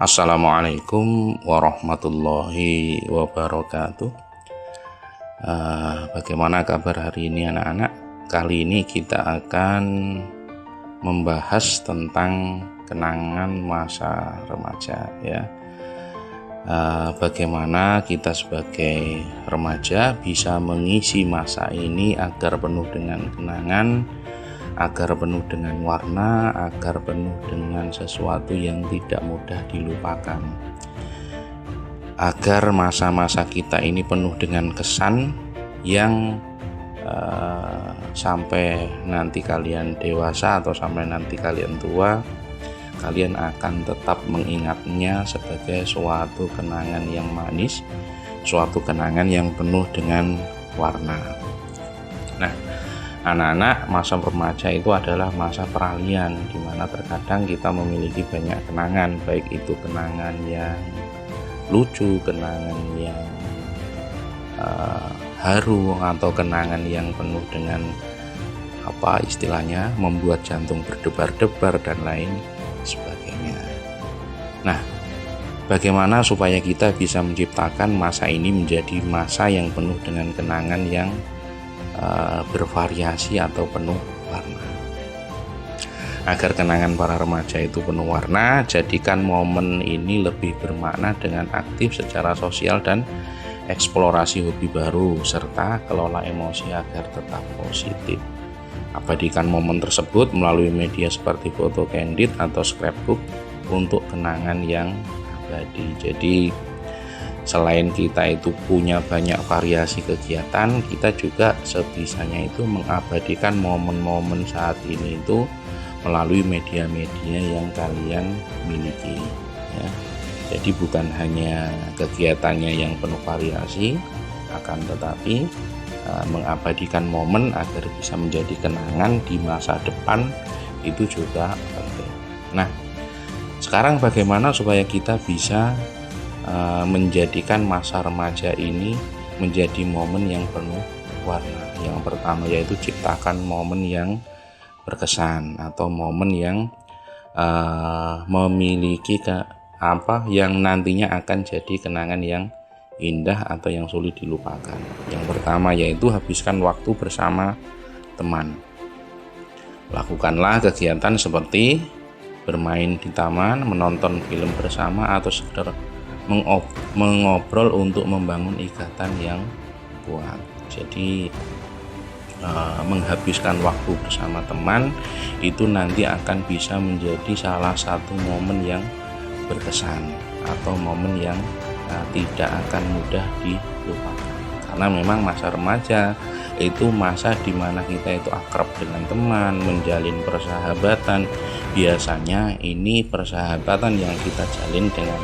Assalamualaikum warahmatullahi wabarakatuh. Bagaimana kabar hari ini anak-anak? Kali ini kita akan membahas tentang kenangan masa remaja ya. Bagaimana kita sebagai remaja bisa mengisi masa ini agar penuh dengan kenangan, agar penuh dengan warna, agar penuh dengan sesuatu yang tidak mudah dilupakan, agar masa-masa kita ini penuh dengan kesan yang sampai nanti kalian dewasa atau sampai nanti kalian tua, kalian akan tetap mengingatnya sebagai suatu kenangan yang manis, suatu kenangan yang penuh dengan warna. Nah, anak-anak, masa remaja itu adalah masa peralihan, di mana terkadang kita memiliki banyak kenangan, baik itu kenangan yang lucu, kenangan yang haru, atau kenangan yang penuh dengan istilahnya membuat jantung berdebar-debar dan lain sebagainya. Nah, bagaimana supaya kita bisa menciptakan masa ini menjadi masa yang penuh dengan kenangan yang bervariasi atau penuh warna. Agar kenangan para remaja itu penuh warna, jadikan momen ini lebih bermakna dengan aktif secara sosial dan eksplorasi hobi baru, serta kelola emosi agar tetap positif. Abadikan momen tersebut melalui media seperti foto candid atau scrapbook untuk kenangan yang abadi. Jadi selain kita itu punya banyak variasi kegiatan, kita juga sebisanya itu mengabadikan momen-momen saat ini itu melalui media-media yang kalian miliki ya. Jadi bukan hanya kegiatannya yang penuh variasi, akan tetapi mengabadikan momen agar bisa menjadi kenangan di masa depan itu juga penting. Nah, sekarang bagaimana supaya kita bisa menjadikan masa remaja ini menjadi momen yang penuh warna? Yang pertama yaitu ciptakan momen yang berkesan atau momen yang memiliki yang nantinya akan jadi kenangan yang indah atau yang sulit dilupakan. Yang pertama yaitu habiskan waktu bersama teman. Lakukanlah kegiatan seperti bermain di taman, menonton film bersama, atau sekedar mengobrol untuk membangun ikatan yang kuat. Jadi menghabiskan waktu bersama teman itu nanti akan bisa menjadi salah satu momen yang berkesan atau momen yang tidak akan mudah dilupakan. Karena memang masa remaja itu masa dimana kita itu akrab dengan teman, menjalin persahabatan. Biasanya ini persahabatan yang kita jalin dengan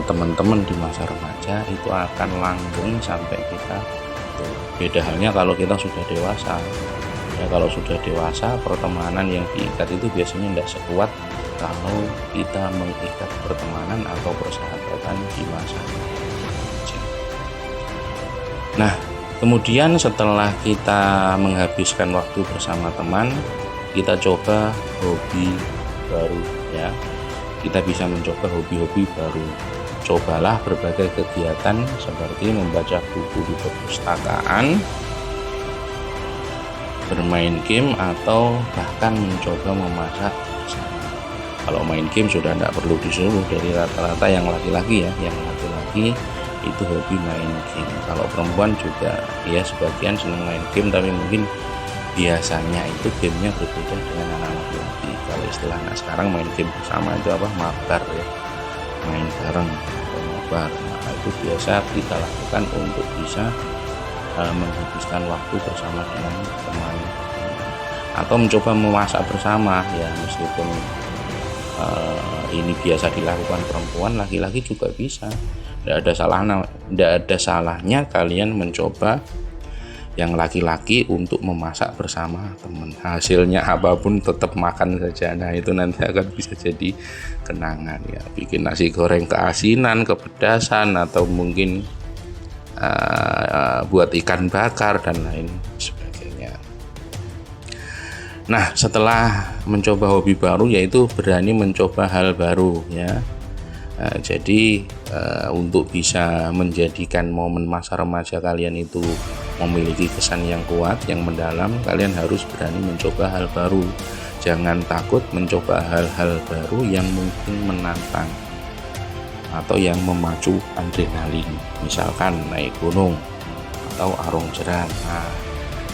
teman-teman di masa remaja itu akan langgeng sampai kita tua. Beda halnya kalau kita sudah dewasa ya. Kalau sudah dewasa, pertemanan yang diikat itu biasanya tidak sekuat kalau kita mengikat pertemanan atau persahabatan di masa remaja. Nah, kemudian setelah kita menghabiskan waktu bersama teman, kita coba hobi baru ya. Kita bisa mencoba hobi-hobi baru. Cobalah berbagai kegiatan seperti membaca buku di perpustakaan, bermain game, atau bahkan mencoba memasak bersama. Kalau main game sudah tidak perlu disuruh, dari rata-rata yang laki-laki ya, yang laki-laki itu hobi main game. Kalau perempuan juga ya sebagian senang main game, tapi mungkin biasanya itu gamenya berbeda dengan anak laki-laki. Kalau istilah anak sekarang main game bersama itu mabar ya, main bareng atau mabar. Nah, itu biasa kita lakukan untuk bisa menghabiskan waktu bersama dengan teman, atau mencoba memasak bersama ya. Meskipun ini biasa dilakukan perempuan, laki-laki juga bisa. Tidak ada salahnya kalian mencoba yang laki-laki untuk memasak bersama teman. Hasilnya apapun tetap makan saja. Nah, itu nanti akan bisa jadi kenangan ya. Bikin nasi goreng keasinan, kepedasan, atau mungkin buat ikan bakar dan lain sebagainya. Nah, setelah mencoba hobi baru, yaitu berani mencoba hal baru ya. Jadi untuk bisa menjadikan momen masa remaja kalian itu memiliki kesan yang kuat, yang mendalam, kalian harus berani mencoba hal baru. Jangan takut mencoba hal-hal baru yang mungkin menantang atau yang memacu adrenalin, misalkan naik gunung atau arung jeram. Nah,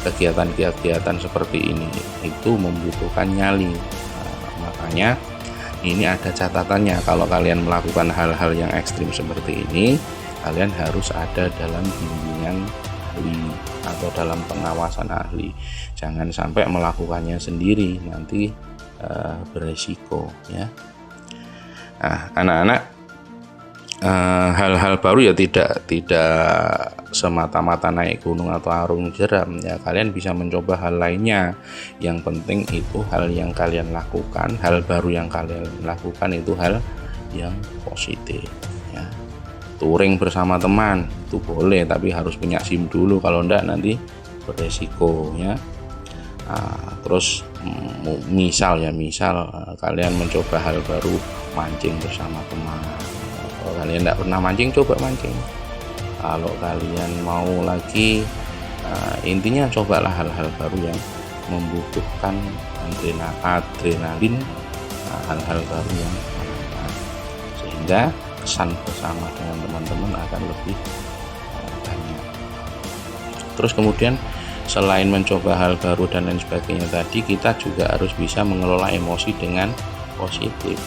kegiatan-kegiatan seperti ini itu membutuhkan nyali. Makanya ini ada catatannya, kalau kalian melakukan hal-hal yang ekstrim seperti ini, kalian harus ada dalam bimbingan ahli atau dalam pengawasan ahli. Jangan sampai melakukannya sendiri, nanti beresiko ya. Nah, anak-anak, hal-hal baru ya tidak semata-mata naik gunung atau arung jeram ya, kalian bisa mencoba hal lainnya. Yang penting itu hal yang kalian lakukan, hal baru yang kalian lakukan itu hal yang positif ya. Touring bersama teman itu boleh, tapi harus punya SIM dulu, kalau enggak nanti beresiko ya. Terus misal kalian mencoba hal baru, mancing bersama teman. Kalau kalian tidak pernah mancing, coba mancing. Kalau kalian mau lagi, intinya cobalah hal-hal baru yang membutuhkan adrenalin, hal-hal baru yang menantang, sehingga kesan bersama dengan teman-teman akan lebih banyak. Terus kemudian selain mencoba hal baru dan lain sebagainya tadi, kita juga harus bisa mengelola emosi dengan positif.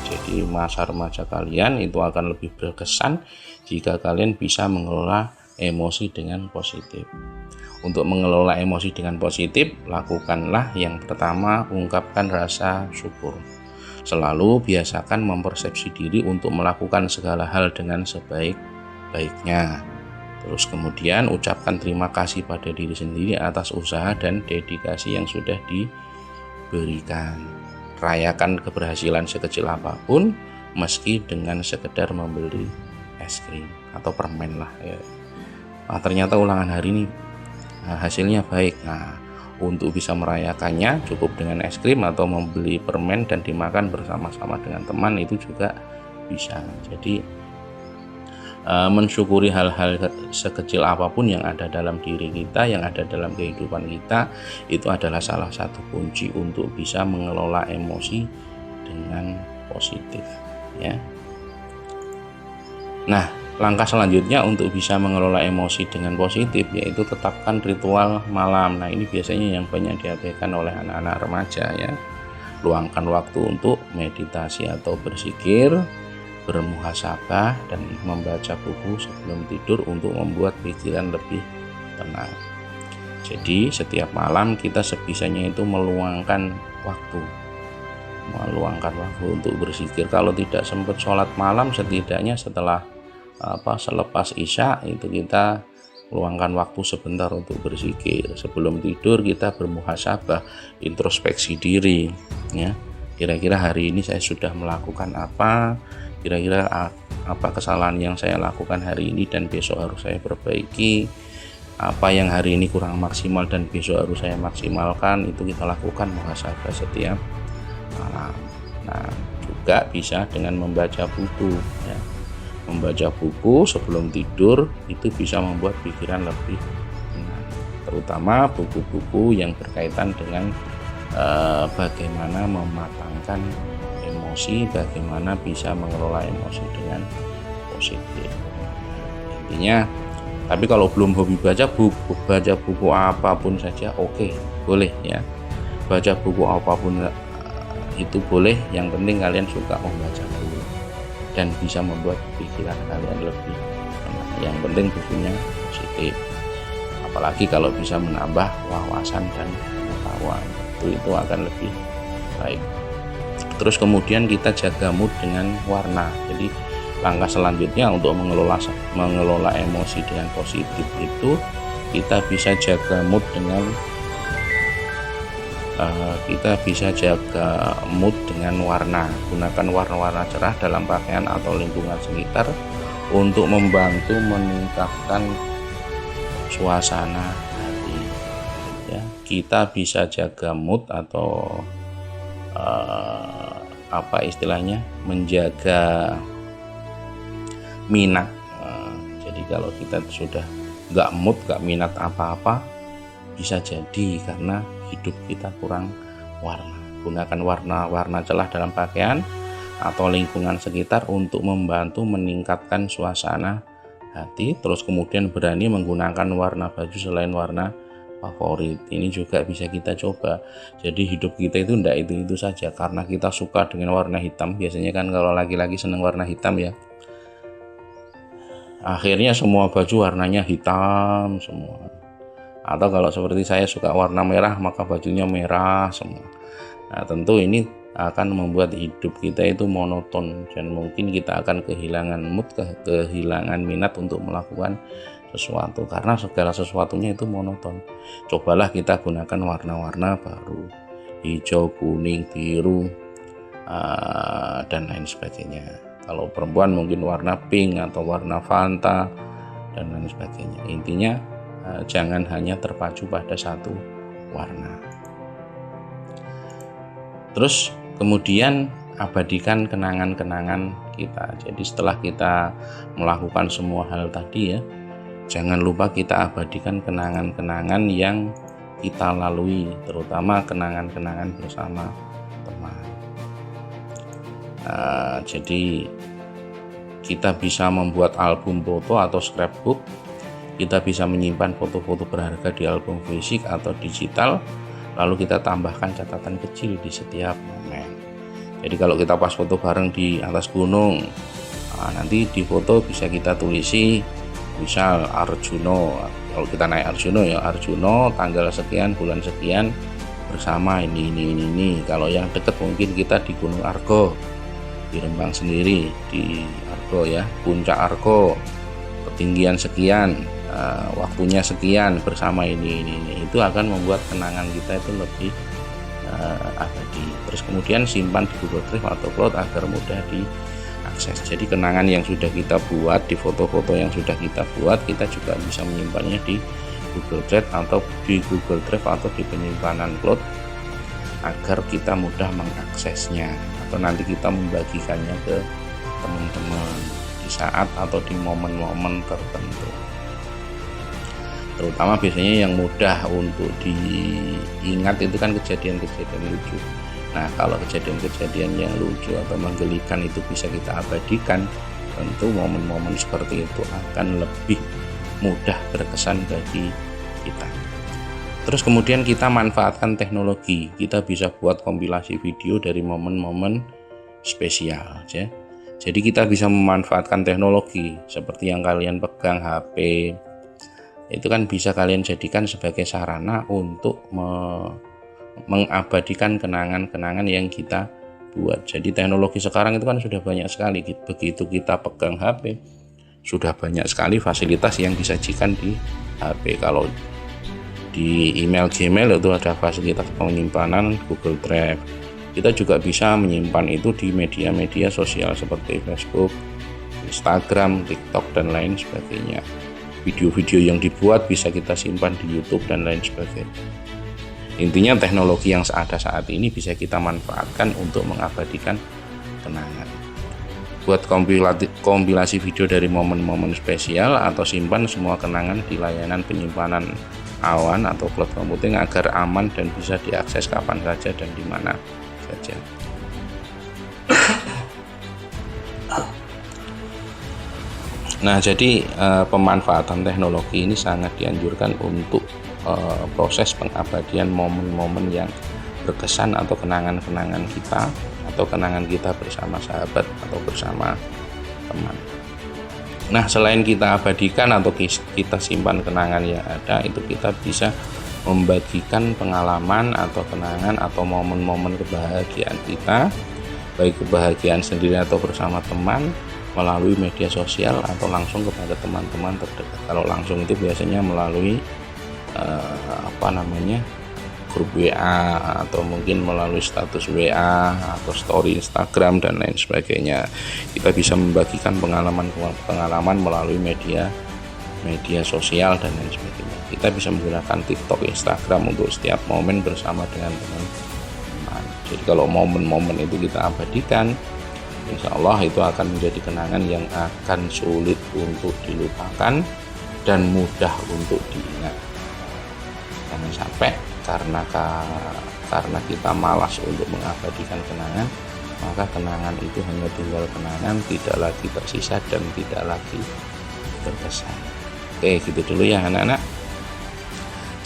Jadi masa remaja kalian itu akan lebih berkesan jika kalian bisa mengelola emosi dengan positif. Untuk mengelola emosi dengan positif, lakukanlah yang pertama, ungkapkan rasa syukur. Selalu biasakan mempersepsi diri untuk melakukan segala hal dengan sebaik-baiknya. Terus kemudian ucapkan terima kasih pada diri sendiri atas usaha dan dedikasi yang sudah diberikan. Rayakan keberhasilan sekecil apapun, meski dengan sekedar membeli es krim atau permen lah ya. Ternyata ulangan hari ini hasilnya baik. Nah, untuk bisa merayakannya cukup dengan es krim atau membeli permen dan dimakan bersama-sama dengan teman, itu juga bisa. Jadi mensyukuri hal-hal sekecil apapun yang ada dalam diri kita, yang ada dalam kehidupan kita, itu adalah salah satu kunci untuk bisa mengelola emosi dengan positif ya. Nah, langkah selanjutnya untuk bisa mengelola emosi dengan positif yaitu tetapkan ritual malam. Nah, ini biasanya yang banyak diabaikan oleh anak-anak remaja ya. Luangkan waktu untuk meditasi atau berzikir, bermuhasabah, dan membaca buku sebelum tidur untuk membuat pikiran lebih tenang. Jadi setiap malam kita sebisanya itu meluangkan waktu untuk berzikir. Kalau tidak sempat sholat malam, setidaknya selepas isya itu kita luangkan waktu sebentar untuk berzikir. Sebelum tidur kita bermuhasabah, introspeksi diri ya. Kira-kira hari ini saya sudah melakukan apa? Kira-kira apa kesalahan yang saya lakukan hari ini dan besok harus saya perbaiki? Apa yang hari ini kurang maksimal dan besok harus saya maksimalkan? Itu kita lakukan muhasabah setiap malam. Nah, juga bisa dengan membaca buku ya. Membaca buku sebelum tidur itu bisa membuat pikiran lebih tenang, terutama buku-buku yang berkaitan dengan bagaimana mematangkan emosi, bagaimana bisa mengelola emosi dengan positif. Intinya, tapi kalau belum hobi baca buku apapun saja oke, boleh ya. Baca buku apapun itu boleh, yang penting kalian suka membaca dulu dan bisa membuat pikiran kalian lebih tenang. Yang penting bukunya positif, apalagi kalau bisa menambah wawasan dan pengetahuan, itu akan lebih baik. Terus kemudian kita jaga mood dengan warna. Jadi langkah selanjutnya untuk mengelola emosi dengan positif itu kita bisa jaga mood dengan warna. Gunakan warna-warna cerah dalam pakaian atau lingkungan sekitar untuk membantu meningkatkan suasana hati ya. Kita bisa jaga mood atau menjaga minat. Jadi kalau kita sudah nggak mood, nggak minat apa-apa, bisa jadi karena hidup kita kurang warna. Gunakan warna-warna celah dalam pakaian atau lingkungan sekitar untuk membantu meningkatkan suasana hati. Terus kemudian berani menggunakan warna baju selain warna favorit. Ini juga bisa kita coba. Jadi hidup kita itu enggak itu saja. Karena kita suka dengan warna hitam, biasanya kan kalau laki-laki senang warna hitam ya, akhirnya semua baju warnanya hitam semua. Atau kalau seperti saya suka warna merah, maka bajunya merah semua. Nah, tentu ini akan membuat hidup kita itu monoton dan mungkin kita akan kehilangan mood, kehilangan minat untuk melakukan sesuatu karena segala sesuatunya itu monoton. Cobalah kita gunakan warna-warna baru, hijau, kuning, biru, dan lain sebagainya. Kalau perempuan mungkin warna pink atau warna Fanta dan lain sebagainya. Intinya jangan hanya terpacu pada satu warna. Terus kemudian abadikan kenangan-kenangan kita. Jadi setelah kita melakukan semua hal tadi ya, jangan lupa kita abadikan kenangan-kenangan yang kita lalui, terutama kenangan-kenangan bersama teman. Jadi kita bisa membuat album foto atau scrapbook. Kita bisa menyimpan foto-foto berharga di album fisik atau digital. Lalu kita tambahkan catatan kecil di setiap momen. Jadi kalau kita pas foto bareng di atas gunung, nanti di foto bisa kita tulisi misal Arjuno. Kalau kita naik Arjuno ya Arjuno tanggal sekian bulan sekian bersama ini. Kalau yang dekat mungkin kita di Gunung Argo, di Rembang sendiri, di Argo ya, Puncak Argo, ketinggian sekian, waktunya sekian bersama ini. Itu akan membuat kenangan kita itu lebih abadi. Terus kemudian simpan di Google Drive atau Cloud agar mudah diakses. Jadi kenangan yang sudah kita buat, di foto-foto yang sudah kita buat, kita juga bisa menyimpannya di Google Drive atau di penyimpanan Cloud agar kita mudah mengaksesnya atau nanti kita membagikannya ke teman-teman di saat atau di momen-momen tertentu. Terutama biasanya yang mudah untuk diingat itu kan kejadian-kejadian lucu. Nah, kalau kejadian-kejadian yang lucu atau menggelikan itu bisa kita abadikan, tentu momen-momen seperti itu akan lebih mudah berkesan bagi kita. Terus kemudian kita manfaatkan teknologi. Kita bisa buat kompilasi video dari momen-momen spesial ya. Jadi kita bisa memanfaatkan teknologi seperti yang kalian pegang HP. Itu kan bisa kalian jadikan sebagai sarana untuk mengabadikan kenangan-kenangan yang kita buat. Jadi teknologi sekarang itu kan sudah banyak sekali. Begitu kita pegang HP, sudah banyak sekali fasilitas yang disajikan di HP. Kalau di email Gmail itu ada fasilitas penyimpanan Google Drive. Kita juga bisa menyimpan itu di media-media sosial seperti Facebook, Instagram, TikTok, dan lain sebagainya. Video-video yang dibuat bisa kita simpan di YouTube dan lain sebagainya. Intinya teknologi yang ada saat ini bisa kita manfaatkan untuk mengabadikan kenangan. Buat kompilasi video dari momen-momen spesial atau simpan semua kenangan di layanan penyimpanan awan atau cloud computing agar aman dan bisa diakses kapan saja dan di mana saja. Nah, jadi pemanfaatan teknologi ini sangat dianjurkan untuk proses pengabadian momen-momen yang berkesan atau kenangan-kenangan kita atau kenangan kita bersama sahabat atau bersama teman. Nah, selain kita abadikan atau kita simpan kenangan yang ada, itu kita bisa membagikan pengalaman atau kenangan atau momen-momen kebahagiaan kita, baik kebahagiaan sendiri atau bersama teman, melalui media sosial atau langsung kepada teman-teman terdekat. Kalau langsung itu biasanya melalui grup WA atau mungkin melalui status WA atau story Instagram dan lain sebagainya. Kita bisa membagikan pengalaman melalui media sosial dan lain sebagainya. Kita bisa menggunakan TikTok, Instagram untuk setiap momen bersama dengan teman-teman. Jadi kalau momen-momen itu kita abadikan, Insya Allah itu akan menjadi kenangan yang akan sulit untuk dilupakan dan mudah untuk diingat. Jangan sampai karena kita malas untuk mengabadikan kenangan, maka kenangan itu hanya tinggal kenangan, tidak lagi tersisa dan tidak lagi berkesan. Oke, gitu dulu ya anak-anak.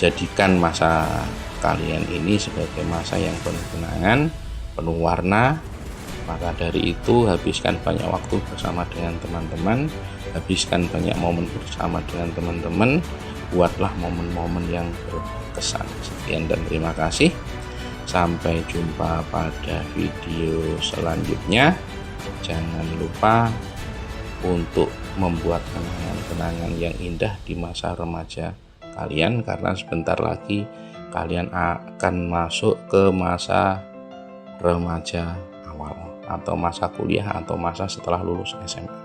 Jadikan masa kalian ini sebagai masa yang penuh kenangan, penuh warna. Maka dari itu habiskan banyak waktu bersama dengan teman-teman, habiskan banyak momen bersama dengan teman-teman, buatlah momen-momen yang berkesan. Sekian dan terima kasih. Sampai jumpa pada video selanjutnya. Jangan lupa untuk membuat kenangan-kenangan yang indah di masa remaja kalian, karena sebentar lagi kalian akan masuk ke masa remaja awal atau masa kuliah atau masa setelah lulus SMA.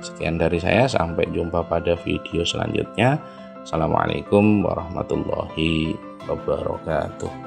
Sekian dari saya, sampai jumpa pada video selanjutnya. Assalamualaikum warahmatullahi wabarakatuh.